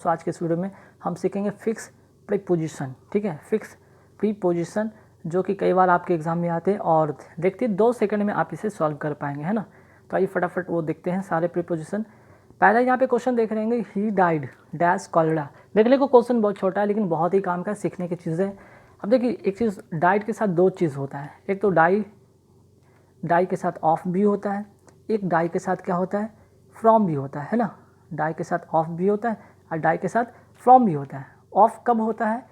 तो आज के इस वीडियो में हम सीखेंगे फिक्स प्रीपोजिशन। ठीक है, फिक्स प्रीपोजिशन जो कि कई बार आपके एग्जाम में आते हैं और देखते 2 सेकंड में आप इसे सॉल्व कर पाएंगे, है ना। तो आइए फटाफट वो देखते हैं सारे प्रीपोजिशन। पहले यहाँ पे क्वेश्चन देख रहे हैं, ही डाइड डैश कॉलेरा। देखने को क्वेश्चन बहुत छोटा है लेकिन बहुत ही काम का सीखने की चीज़ है। अब देखिए, एक चीज़ डाइड के साथ 2 चीज़ होता है, एक तो डाई के साथ ऑफ भी होता है, एक डाई के साथ क्या होता है, फ्रॉम भी होता है ना। डाई के साथ ऑफ भी होता है और डाई के साथ फ्रॉम भी होता है। ऑफ कब होता है,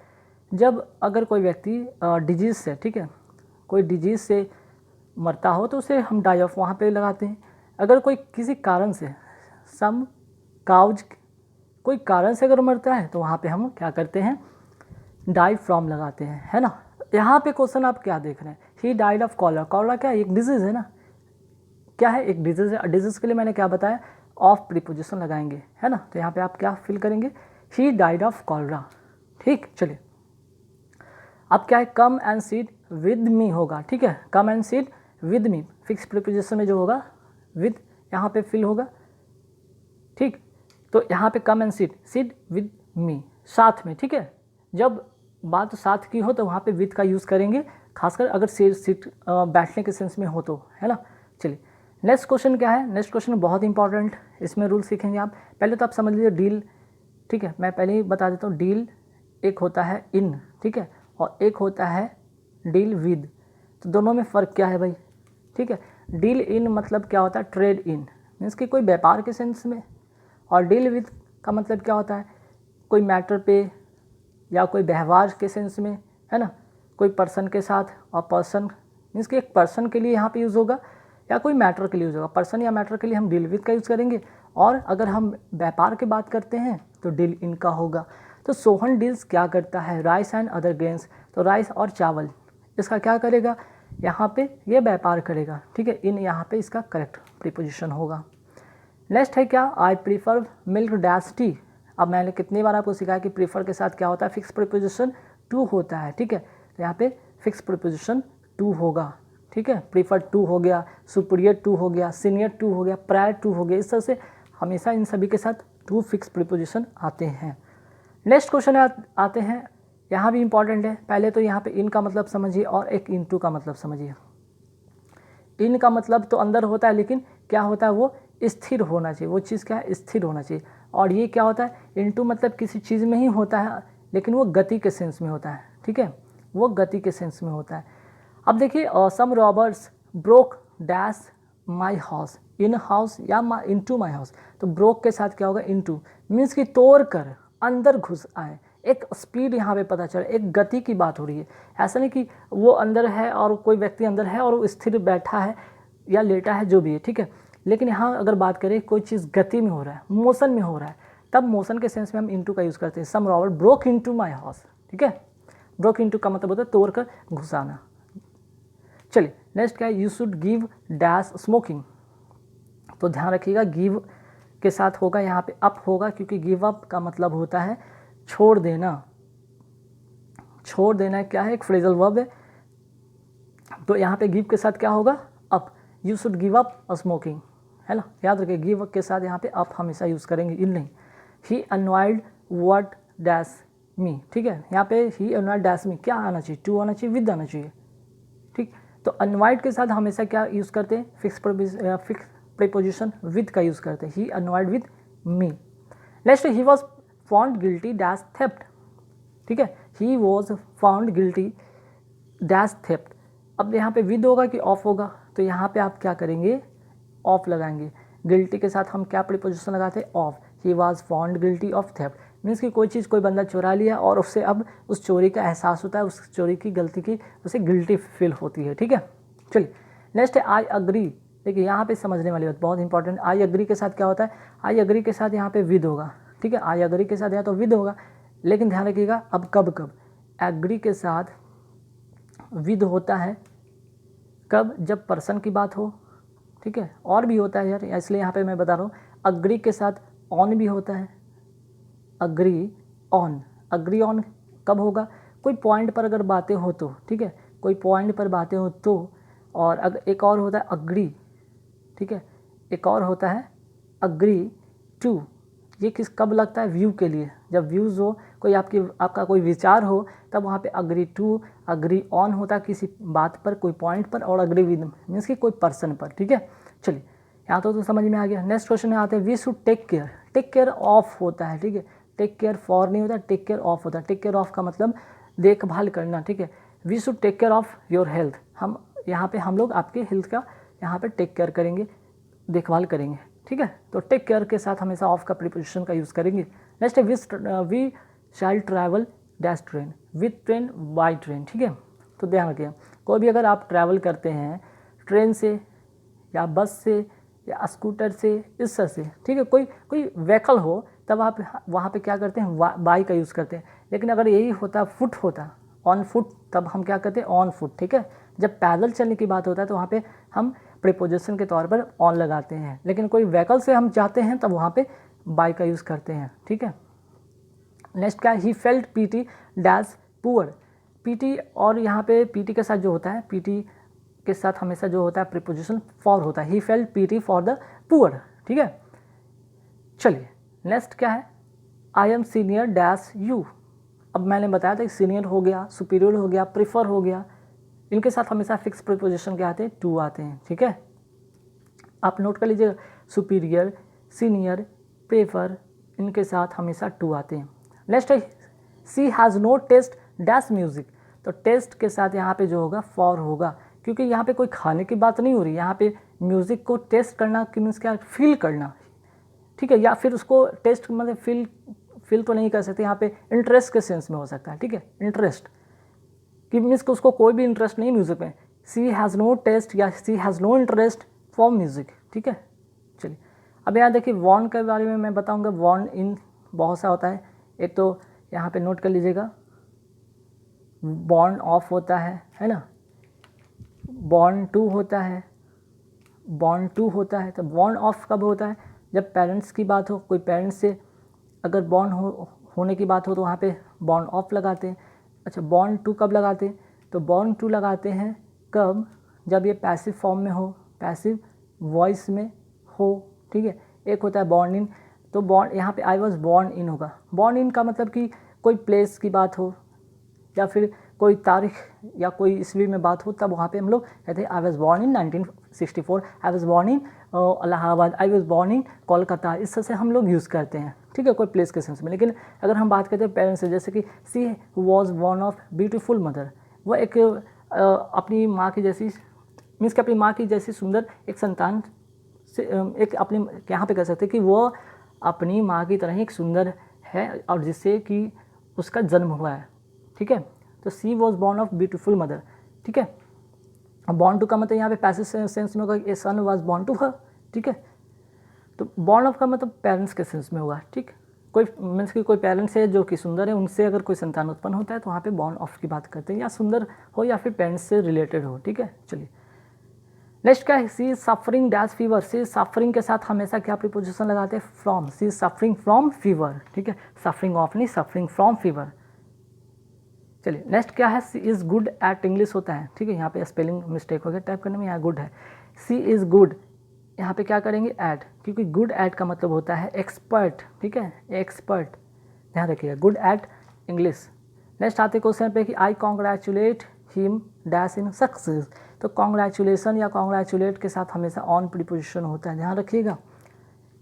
जब अगर कोई व्यक्ति डिजीज़ से, ठीक है, कोई डिजीज़ से मरता हो तो उसे हम डाई ऑफ वहाँ पे लगाते हैं। अगर कोई किसी कारण से सम काउज कोई कारण से अगर मरता है तो वहाँ पे हम क्या करते हैं, डाई फ्रॉम लगाते हैं, है ना। यहाँ पे क्वेश्चन आप क्या देख रहे हैं, he died of cholera. Cholera क्या है, एक डिजीज़ है ना, क्या है, एक डिजीज़ है। डिजीज़ के लिए मैंने क्या बताया, ऑफ प्रीपोजिशन लगाएंगे, है ना। तो यहाँ पे आप क्या फिल करेंगे, ही डाइड ऑफ कॉलरा। ठीक, चलिए अब क्या है, come and seat with me होगा। ठीक है, come and seat with me, fix preposition में जो होगा विद यहाँ पे फिल होगा। ठीक, तो यहाँ पे come and seat with me, साथ में। ठीक है, जब बात साथ की हो तो वहाँ पे विद का यूज़ करेंगे, खासकर अगर सीट बैठने के सेंस में हो तो, है ना। चलिए नेक्स्ट क्वेश्चन क्या है, नेक्स्ट क्वेश्चन बहुत इंपॉर्टेंट, इसमें रूल सीखेंगे आप। पहले तो आप समझ लीजिए डील, ठीक है, मैं पहले ही बता देता हूँ। डील एक होता है इन, ठीक है, और एक होता है डील विद। तो दोनों में फ़र्क क्या है भाई, ठीक है। डील इन मतलब क्या होता है, ट्रेड इन, मीन्स कि कोई व्यापार के सेंस में। और डील विद का मतलब क्या होता है, कोई मैटर पे या कोई व्यवहार के सेंस में, है ना। कोई पर्सन के साथ, और पर्सन मीन्स कि एक पर्सन के लिए यहाँ पे यूज़ होगा या कोई मैटर के लिए यूज़ होगा। पर्सन या मैटर के लिए हम डील विद का यूज़ करेंगे, और अगर हम व्यापार की बात करते हैं तो डील इन का होगा। तो सोहन डील्स क्या करता है, राइस एंड अदर ग्रेन्स। तो राइस और चावल, इसका क्या करेगा, यहाँ पे ये व्यापार करेगा। ठीक है, इन यहाँ पे इसका करेक्ट प्रीपोजिशन होगा। नेक्स्ट है क्या, I prefer milk dash T. अब मैंने कितनी बार आपको सिखाया कि प्रीफर के साथ क्या होता है, फिक्स प्रीपोजिशन टू होता है। ठीक है, तो यहाँ पे फिक्स प्रीपोजिशन टू होगा। ठीक है, प्रीफर टू हो गया, सुपीरियर टू हो गया, सीनियर टू हो गया, प्रायर टू हो गया। इस तरह से हमेशा इन सभी के साथ टू फिक्स प्रीपोजिशन आते हैं। नेक्स्ट क्वेश्चन आते हैं, यहाँ भी इंपॉर्टेंट है। पहले तो यहाँ पे इन का मतलब समझिए और एक इन टू का मतलब समझिए। इन का मतलब तो अंदर होता है, लेकिन क्या होता है, वो स्थिर होना चाहिए, वो चीज़ क्या है, स्थिर होना चाहिए। और ये क्या होता है, इनटू मतलब किसी चीज़ में ही होता है, लेकिन वो गति के सेंस में होता है। ठीक है, वो गति के सेंस में होता है। अब देखिए, some robbers broke dash my house, in house या इनटू माई हाउस। तो ब्रोक के साथ क्या होगा, इनटू, मीन्स कि तोड़ कर अंदर घुस आए। एक स्पीड यहाँ पे पता चला, एक गति की बात हो रही है। ऐसा नहीं कि वो अंदर है और कोई व्यक्ति अंदर है और वो स्थिर बैठा है या लेटा है, जो भी है। ठीक है, लेकिन यहाँ अगर बात करें कोई चीज़ गति में हो रहा है, मोशन में हो रहा है, तब मोशन के सेंस में हम इनटू का यूज़ करते हैं। Some robber broke into my house. ठीक है, ब्रोक इनटू का मतलब होता है तोड़ कर घुसाना। चलिए नेक्स्ट क्या है, you should give dash smoking. तो ध्यान रखिएगा, गिव के साथ होगा यहाँ पे अप होगा, क्योंकि गिव अप का मतलब होता है छोड़ देना। छोड़ देना क्या है, एक फ्रेजल वर्ब है। तो यहाँ पे गिव के साथ क्या होगा, up. You should give up smoking, है ना, याद रखिए। गिव के साथ यहाँ पे अप हमेशा यूज़ करेंगे, इन नहीं। ही अनवाइड व्हाट डैश मी। ठीक है, यहाँ पे ही अनवाइड डैश मी क्या आना चाहिए, टू आना चाहिए, विद आना चाहिए। ठीक, तो अनवाइड के साथ हमेशा क्या यूज़ करते हैं, फिक्स प्रीपोजिशन विद का यूज़ करते हैं। He annoyed with me. Next, he was found guilty dash theft. ठीक है, he was found guilty dash theft. अब यहाँ पे विद होगा कि ऑफ होगा, तो यहाँ पे आप क्या करेंगे, ऑफ लगाएंगे। गिल्टी के साथ हम क्या प्रीपोजिशन लगाते हैं, of. He was found guilty of theft, means कि कोई चीज़ कोई बंदा चुरा लिया और उससे अब उस चोरी का एहसास होता है, उस चोरी की गलती की उसे गिल्टी फील होती है। ठीक है, चलिए नेक्स्ट है आई अग्री। देखिए यहाँ पे समझने वाली बात बहुत इंपॉर्टेंट, आई अग्री के साथ क्या होता है, आई अग्री के साथ यहाँ पे विद होगा। ठीक है, आई अग्री के साथ यहाँ तो विद होगा, लेकिन ध्यान रखिएगा अब कब कब एग्री के साथ विद होता है, कब, जब पर्सन की बात हो। ठीक है, और भी होता है यार, इसलिए यहाँ पे मैं बता रहा हूँ। अग्री के साथ ऑन भी होता है, अग्री ऑन। अग्री ऑन कब होगा, कोई पॉइंट पर अगर बातें हो तो। ठीक है, कोई पॉइंट पर बातें हो तो। और अगर एक और होता है अग्री, ठीक है, एक और होता है अग्री टू। ये किस कब लगता है, व्यू के लिए, जब व्यूज़ हो, कोई आपका कोई विचार हो, तब वहाँ पे अग्री टू, अग्री ऑन होता है किसी बात पर, कोई पॉइंट पर, और अग्री विद मीन्स कि कोई पर्सन पर, ठीक है। चलिए यहाँ तो समझ में आ गया। नेक्स्ट क्वेश्चन में आते हैं, we should take care. Take care of होता है, ठीक है, टेक केयर फॉर नहीं होता, टेक केयर ऑफ होता है। टेक केयर ऑफ का मतलब देखभाल करना, ठीक है। We should take care of your health, हम यहाँ पे हम लोग आपके हेल्थ का यहाँ पे टेक केयर करेंगे, देखभाल करेंगे, ठीक है। तो टेक केयर के साथ हमेशा ऑफ का प्रीपोजिशन का यूज़ करेंगे। नेक्स्ट है we shall travel dash train, with train, by train, ठीक है। तो ध्यान रखिए, कोई भी अगर आप ट्रैवल करते हैं ट्रेन से या बस से या स्कूटर से, इस तरह से, ठीक है, कोई व्हीकल हो, तब आप वहाँ पे क्या करते हैं, बाई का यूज़ करते हैं। लेकिन अगर यही होता फुट होता, ऑन फुट, तब हम क्या करते हैं, ऑन फुट, ठीक है। जब पैदल चलने की बात होता है तो वहाँ पे हम प्रीपोजिशन के तौर पर ऑन लगाते हैं, लेकिन कोई व्हीकल से हम जाते हैं तब वहाँ पे बाई का यूज़ करते हैं, ठीक है। नेक्स्ट क्या है, he felt PT dash poor. PT, और यहाँ पे पीटी के साथ जो होता है, पीटी के साथ हमेशा जो होता है प्रीपोजिशन फॉर होता है। He felt PT for the poor, ठीक है। चलिए नेक्स्ट क्या है, I M senior dash you. अब मैंने बताया था कि सीनियर हो गया, सुपीरियर हो गया, प्रीफर हो गया, इनके साथ हमेशा फिक्स प्रीपोजिशन क्या आते हैं, टू आते हैं, ठीक है। आप नोट कर लीजिएगा, सुपीरियर, सीनियर, प्रेफर, इनके साथ हमेशा टू आते हैं। नेक्स्ट है, she has no taste dash music. तो टेस्ट के साथ यहाँ पे जो होगा फॉर होगा, क्योंकि यहाँ पे कोई खाने की बात नहीं हो रही, यहाँ पे म्यूज़िक को टेस्ट करना कि मीन्स क्या, फील करना, ठीक है। या फिर उसको टेस्ट मतलब फील तो नहीं कर सकते, यहाँ पे इंटरेस्ट के सेंस में हो सकता है, ठीक है। इंटरेस्ट कि मीन्स कि उसको कोई भी इंटरेस्ट नहीं म्यूज़िक में, सी हैज़ नो टेस्ट या she has no interest for music, ठीक है। चलिए अब यहाँ देखिए, वॉर्न के बारे में मैं बताऊँगा। वॉर्न इन बहुत सा होता है, एक तो यहाँ पे नोट कर लीजिएगा, बॉर्न ऑफ होता है ना, बॉर्न टू होता है, बॉर्न टू होता है। तो बॉर्न ऑफ कब होता है, जब पेरेंट्स की बात हो, कोई पेरेंट्स से अगर बॉर्न होने की बात हो तो वहाँ पे बॉर्न ऑफ लगाते हैं। अच्छा, बॉर्न टू कब लगाते हैं, तो बॉर्न टू लगाते हैं कब, जब ये पैसिव फॉर्म में हो, पैसिव वॉइस में हो, ठीक है। एक होता है बॉर्न इन, तो बॉर्न यहाँ पे आई वॉज बॉर्न इन होगा। बॉर्न इन का मतलब कि कोई प्लेस की बात हो या फिर कोई तारीख या कोई ईस्वी में बात हो, तब वहाँ पे हम लोग कहते हैं I was born in 1964, I was born in Allahabad, I was born in Kolkata, इस तरह से हम लोग यूज़ करते हैं, ठीक है, कोई प्लेस के सेंस में। लेकिन अगर हम बात करते हैं पेरेंट्स से, जैसे कि she was born of beautiful mother, वो एक अपनी माँ की जैसी, मीन्स कि अपनी माँ की जैसी सुंदर एक संतान से, एक अपनी यहाँ पे कह सकते हैं कि वो अपनी माँ की तरह ही एक सुंदर है, और जिससे कि उसका जन्म हुआ है, ठीक है। तो she was born of beautiful mother, ठीक है। बॉर्न टू का मतलब यहाँ पे पैसिव सेंस में होगा, ए सन वॉज बॉर्न टू हर, ठीक है। तो बॉर्न ऑफ का मतलब पेरेंट्स के सेंस में होगा, ठीक। कोई मीन्स कि कोई पेरेंट्स है जो कि सुंदर है, उनसे अगर कोई संतान उत्पन्न होता है तो वहाँ पे बॉर्न ऑफ की बात करते हैं, या सुंदर हो या फिर पेरेंट्स से रिलेटेड हो, ठीक है। चलिए नेक्स्ट क्या है, she suffering dash fever. She suffering के साथ हमेशा क्या प्रीपोजिशन लगाते हैं, from. She suffering from fever, ठीक है, सफरिंग ऑफ नहीं, सफरिंग फ्रॉम फीवर। चलिए नेक्स्ट क्या है, she is good at English होता है, ठीक है। यहाँ पे स्पेलिंग मिस्टेक हो गया टाइप करने में, यहाँ गुड है, सी इज़ गुड, यहाँ पे क्या करेंगे, ऐड, क्योंकि गुड ऐड का मतलब होता है एक्सपर्ट, ठीक है, एक्सपर्ट, ध्यान रखिएगा, गुड एट इंग्लिश। नेक्स्ट आते क्वेश्चन पे कि I congratulate him dash in success. तो कॉन्ग्रेचुलेशन या कॉन्ग्रेचुलेट के साथ हमेशा ऑन प्रीपोजिशन होता है, ध्यान रखिएगा।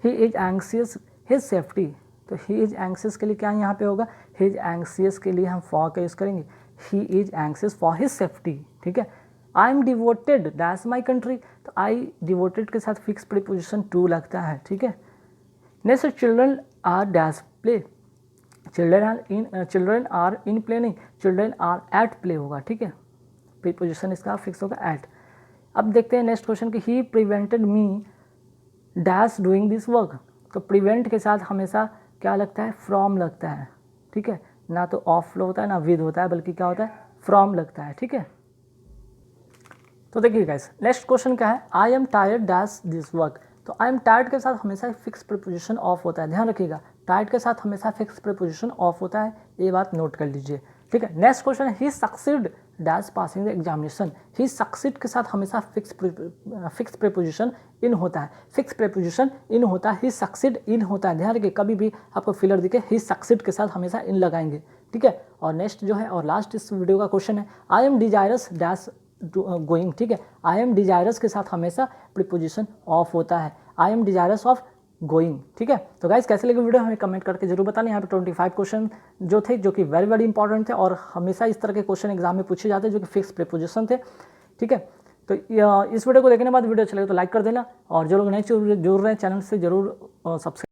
ही इज एंग्सियस हिज सेफ्टी, तो ही इज एंग्सियस के लिए क्या यहाँ पे होगा, ही इज एंग्सियस के लिए हम फॉर का यूज़ करेंगे, he is anxious for his safety, ठीक है। I am devoted dash my country, तो आई डिवोटेड के साथ फिक्स प्रीपोजिशन टू लगता है, ठीक है। Next, children are dash play, children are in play नहीं, चिल्ड्रन आर एट प्ले होगा, ठीक है, प्रीपोजिशन इसका फिक्स होगा एट। अब देखते हैं नेक्स्ट क्वेश्चन कि he prevented me dash doing this work. तो प्रिवेंट के साथ हमेशा क्या लगता है, फ्रॉम लगता है, ठीक है, ना तो ऑफ होता है ना विद होता है, बल्कि क्या होता है, फ्रॉम लगता है, ठीक है। तो देखिए गाइस, नेक्स्ट क्वेश्चन क्या है, I am tired dash this work. तो आई एम टायर्ड के साथ हमेशा फिक्स प्रीपोजिशन ऑफ होता है, ध्यान रखिएगा, टायर्ड के साथ हमेशा फिक्स प्रीपोजिशन ऑफ होता है, ये बात नोट कर लीजिए, ठीक है। नेक्स्ट क्वेश्चन है he succeed dash passing the examination. He succeed के साथ हमेशा फिक्स प्रीपोजिशन इन होता है, फिक्स प्रीपोजिशन इन होता है, ही सक्सीड इन होता है। ध्यान रखिए कभी भी आपको फिलर दिखे ही सक्सीड के साथ हमेशा इन लगाएंगे, ठीक है। और नेक्स्ट जो है और लास्ट इस वीडियो का क्वेश्चन है I M desirous dash going, ठीक है। आई एम डिजायरस के साथ हमेशा प्रीपोजिशन ऑफ होता है, I M desirous of going, ठीक है। तो गाइस कैसे लगे वीडियो हमें कमेंट करके जरूर बताना। यहाँ पे 25 क्वेश्चन जो थे जो कि वेरी इंपॉर्टेंट थे और हमेशा इस तरह के क्वेश्चन एग्जाम में पूछे जाते हैं जो कि फिक्स प्रीपोजिशन थे, ठीक है। तो इस वीडियो को देखने के बाद वीडियो अच्छा लगे तो लाइक कर देना और जो लोग नए जुड़ रहे हैं चैनल से जरूर सब्सक्राइब